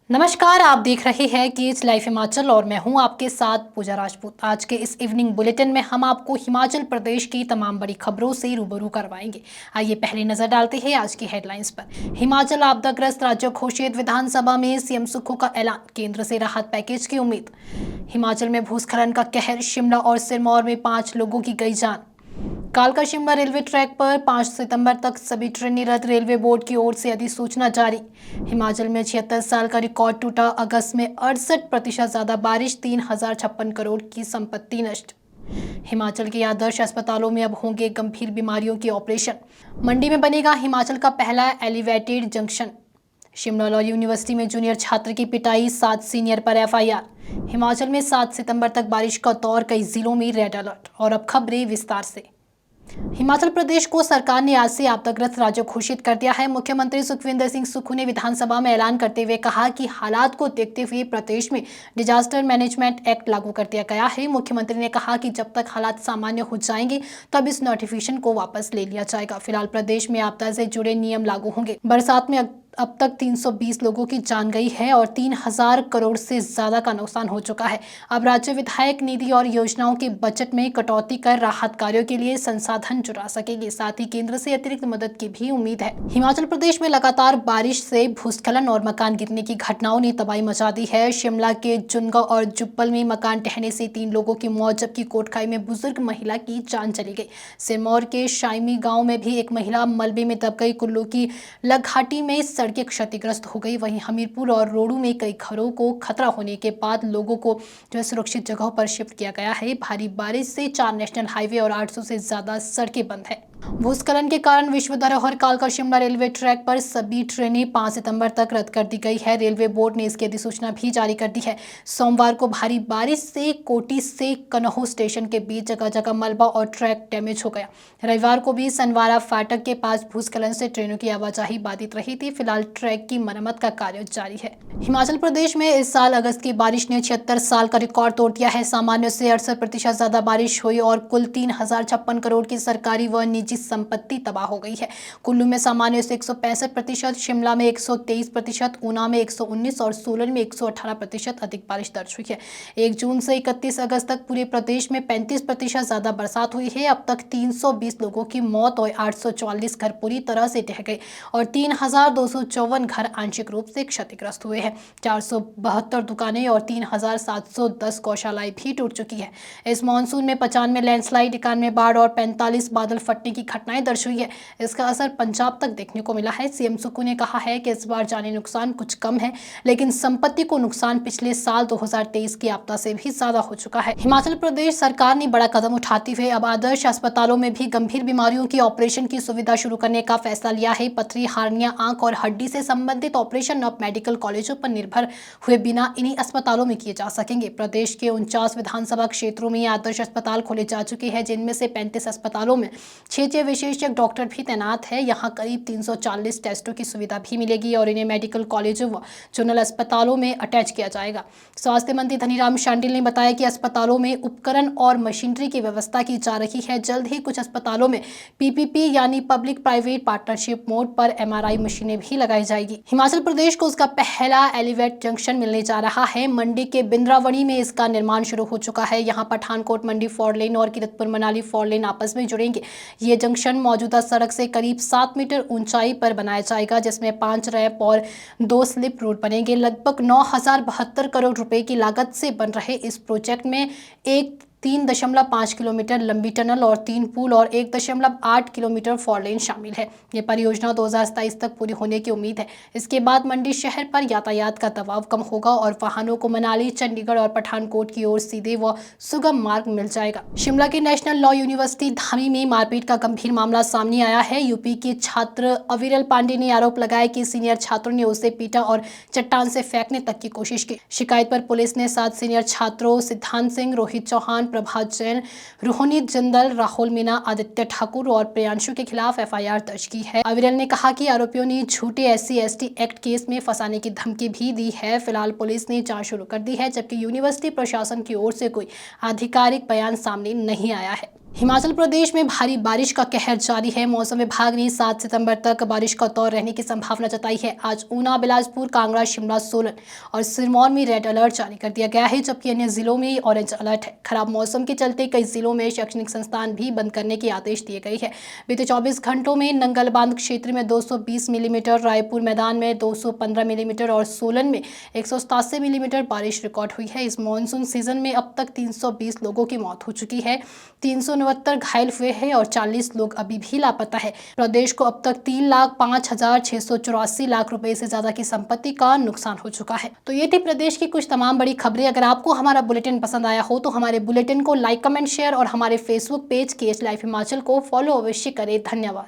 नमस्कार, आप देख रहे हैं किड्स लाइफ हिमाचल और मैं हूं आपके साथ पूजा राजपूत। आज के इस इवनिंग बुलेटिन में हम आपको हिमाचल प्रदेश की तमाम बड़ी खबरों से रूबरू करवाएंगे। आइए पहले नजर डालते हैं आज की हेडलाइंस पर। हिमाचल आपदाग्रस्त राज्य घोषित, विधानसभा में सीएम सुक्खू का ऐलान, केंद्र से राहत पैकेज की उम्मीद। हिमाचल में भूस्खलन का कहर, शिमला और सिरमौर में 5 लोगों की गई जान। कालका शिमला रेलवे ट्रैक पर 5 सितंबर तक सभी ट्रेनें रद्द, रेलवे बोर्ड की ओर से अधिसूचना जारी। हिमाचल में 76 साल का रिकॉर्ड टूटा, अगस्त में 68% ज्यादा बारिश, 3056 करोड़ की संपत्ति नष्ट। हिमाचल के आदर्श अस्पतालों में अब होंगे गंभीर बीमारियों के ऑपरेशन। मंडी में बनेगा हिमाचल का पहला elevated junction. Shimla law university में जूनियर छात्र की पिटाई, 7 सीनियर पर एफआईआर। हिमाचल में 7 सितंबर तक बारिश का दौर, कई जिलों में रेड अलर्ट। और अब खबरें विस्तार से। हिमाचल प्रदेश को सरकार ने आज से आपदाग्रस्त राज्य घोषित कर दिया है। मुख्यमंत्री सुखविंदर सिंह सुक्खू ने विधानसभा में ऐलान करते हुए कहा कि हालात को देखते हुए प्रदेश में डिजास्टर मैनेजमेंट एक्ट लागू कर दिया गया है। मुख्यमंत्री ने कहा कि जब तक हालात सामान्य हो जाएंगे तब इस नोटिफिकेशन को वापस ले लिया जाएगा। फिलहाल प्रदेश में आपदा से जुड़े नियम लागू होंगे। बरसात में अब तक 320 लोगों की जान गई है और 3000 करोड़ से ज्यादा का नुकसान हो चुका है। अब राज्य विधायक निधि और योजनाओं के बजट में कटौती कर राहत कार्यों के लिए संसाधन जुटा सकेंगे। साथ ही केंद्र से अतिरिक्त मदद की भी उम्मीद है। हिमाचल प्रदेश में लगातार बारिश से भूस्खलन और मकान गिरने की घटनाओं ने तबाही मचा दी है। शिमला के जुन्गा और जुब्बल में मकान ढहने से 3 लोगों की मौत, जबकि कोटखाई में बुजुर्ग महिला की जान चली गई। सिरमौर के शाइमी गाँव में भी एक महिला मलबे में दब गई। कुल्लू की लगघाटी में सड़कें क्षतिग्रस्त हो गई। वहीं हमीरपुर और रोडू में कई घरों को खतरा होने के बाद लोगों को सुरक्षित जगहों पर शिफ्ट किया गया है। भारी बारिश से 4 नेशनल हाईवे और 800 से ज्यादा सड़कें बंद है। भूस्खलन के कारण विश्व धरोहर कालका शिमला रेलवे ट्रैक पर सभी ट्रेनें 5 सितंबर तक रद्द कर दी गई है। रेलवे बोर्ड ने इसकी अधिसूचना भी जारी कर दी है। सोमवार को भारी बारिश से कोटी से कन्हो स्टेशन के बीच जगह जगह मलबा और ट्रैक डैमेज हो गया। रविवार को भी सनवारा फाटक के पास भूस्खलन से ट्रेनों की आवाजाही बाधित रही थी। फिलहाल ट्रैक की मरम्मत का कार्य जारी है। हिमाचल प्रदेश में इस साल अगस्त की बारिश ने 76 साल का रिकॉर्ड तोड़ दिया है। सामान्य से 68% ज्यादा बारिश हुई और कुल 3056 करोड़ की सरकारी व निजी संपत्ति तबाह हो गई है। कुल्लू में सामान्य से 165%, शिमला में 123%, ऊना में 119 और सोलन में 118% अधिक बारिश दर्ज हुई है। 1 जून से 31 अगस्त तक पूरे प्रदेश में 35% ज्यादा बरसात हुई है। अब तक 320 लोगों की मौत और 844 घर पूरी तरह से ढह गए और 3254 घर आंशिक रूप से क्षतिग्रस्त हुए हैं। 472 दुकानें और 3710 गौशालाएं भी टूट चुकी है। इस मानसून में 95 लैंडस्लाइड, 91 बाढ़ और 45 बादल फटने की घटनाएं दर्ज हुई है। इसका असर पंजाब तक देखने को मिला है। सीएम सुक्खू ने कहा है कि इस बार जानी नुकसान कुछ कम है, लेकिन संपत्ति को नुकसान पिछले साल 2023 की आपदा से भी ज्यादा हो चुका है। हिमाचल प्रदेश सरकार ने बड़ा कदम उठाते हुए अब आदर्श अस्पतालों में भी गंभीर बीमारियों की ऑपरेशन की सुविधा शुरू करने का फैसला लिया है। पथरी, हार्निया, आंख और हड्डी से संबंधित ऑपरेशन अब मेडिकल कॉलेजों पर निर्भर हुए बिना इन्हीं अस्पतालों में किए जा सकेंगे। प्रदेश के 49 विधानसभा क्षेत्रों में आदर्श अस्पताल खोले जा चुके हैं, जिनमें से 35 अस्पतालों में 6 विशेषज्ञ डॉक्टर भी तैनात है। यहाँ करीब 340 टेस्टों की सुविधा भी मिलेगी और इन्हें मेडिकल कॉलेजों व जनरल अस्पतालों में अटैच किया जाएगा। स्वास्थ्य मंत्री धनीराम शांडिल ने बताया कि अस्पतालों में उपकरण और मशीनरी की व्यवस्था की जा रही है। जल्द ही कुछ अस्पतालों में पीपीपी यानी पब्लिक प्राइवेट पार्टनरशिप मोड पर एमआरआई मशीनें भी लगाई जाएगी। हिमाचल प्रदेश को उसका पहला एलिवेट जंक्शन मिलने जा रहा है। मंडी के बिंद्रावणी में इसका निर्माण शुरू हो चुका है। यहाँ पठानकोट मंडी 4 लेन और किरतपुर मनाली 4 लेन आपस में जुड़ेंगे। ये जंक्शन मौजूदा सड़क से करीब 7 मीटर ऊंचाई पर बनाया जाएगा, जिसमें 5 रैंप और 2 स्लिप रोड बनेंगे। लगभग 9072 करोड़ रुपए की लागत से बन रहे इस प्रोजेक्ट में एक 3.5 किलोमीटर लंबी टनल और 3 पुल और 1.8 किलोमीटर 4 लेन शामिल है। ये परियोजना 2027 तक पूरी होने की उम्मीद है। इसके बाद मंडी शहर पर यातायात का दबाव कम होगा और वाहनों को मनाली, चंडीगढ़ और पठानकोट की ओर सीधे व सुगम मार्ग मिल जाएगा। शिमला के नेशनल लॉ यूनिवर्सिटी धामी में मारपीट का गंभीर मामला सामने आया है। यूपी के छात्र अविरल पांडे ने आरोप लगाया कि सीनियर छात्रों ने उसे पीटा और चट्टान से फेंकने तक की कोशिश की। शिकायत पर पुलिस ने 7 सीनियर छात्रों सिद्धांत सिंह, रोहित चौहान, प्रभात जैन, रोहिणी जिंदल, राहुल मीना, आदित्य ठाकुर और प्रियांशु के खिलाफ एफआईआर दर्ज की है। अविरल ने कहा कि आरोपियों ने झूठे SC/ST एक्ट केस में फंसाने की धमकी भी दी है। फिलहाल पुलिस ने जांच शुरू कर दी है, जबकि यूनिवर्सिटी प्रशासन की ओर से कोई आधिकारिक बयान सामने नहीं आया है। हिमाचल प्रदेश में भारी बारिश का कहर जारी है। मौसम विभाग ने 7 सितंबर तक बारिश का दौर रहने की संभावना जताई है। आज ऊना, बिलासपुर, कांगड़ा, शिमला, सोलन और सिरमौर में रेड अलर्ट जारी कर दिया गया है, जबकि अन्य जिलों में ऑरेंज अलर्ट है। खराब मौसम के चलते कई जिलों में शैक्षणिक संस्थान भी बंद करने के आदेश दिए गए हैं। बीते 24 घंटों में नंगल बांध क्षेत्र में 220 मिलीमीटर, रायपुर मैदान में 215 मिलीमीटर और सोलन में 187 मिलीमीटर बारिश रिकॉर्ड हुई है। इस मानसून सीजन में अब तक 320 लोगों की मौत हो चुकी है, 369 घायल हुए हैं और 40 लोग अभी भी लापता है। प्रदेश को अब तक 3,05,684 लाख रुपए से ज्यादा की संपत्ति का नुकसान हो चुका है। तो ये थी प्रदेश की कुछ तमाम बड़ी खबरें। अगर आपको हमारा बुलेटिन पसंद आया हो तो हमारे बुलेटिन को लाइक, कमेंट, शेयर और हमारे Facebook page KH live Himachal को फॉलो अवश्य करें। धन्यवाद।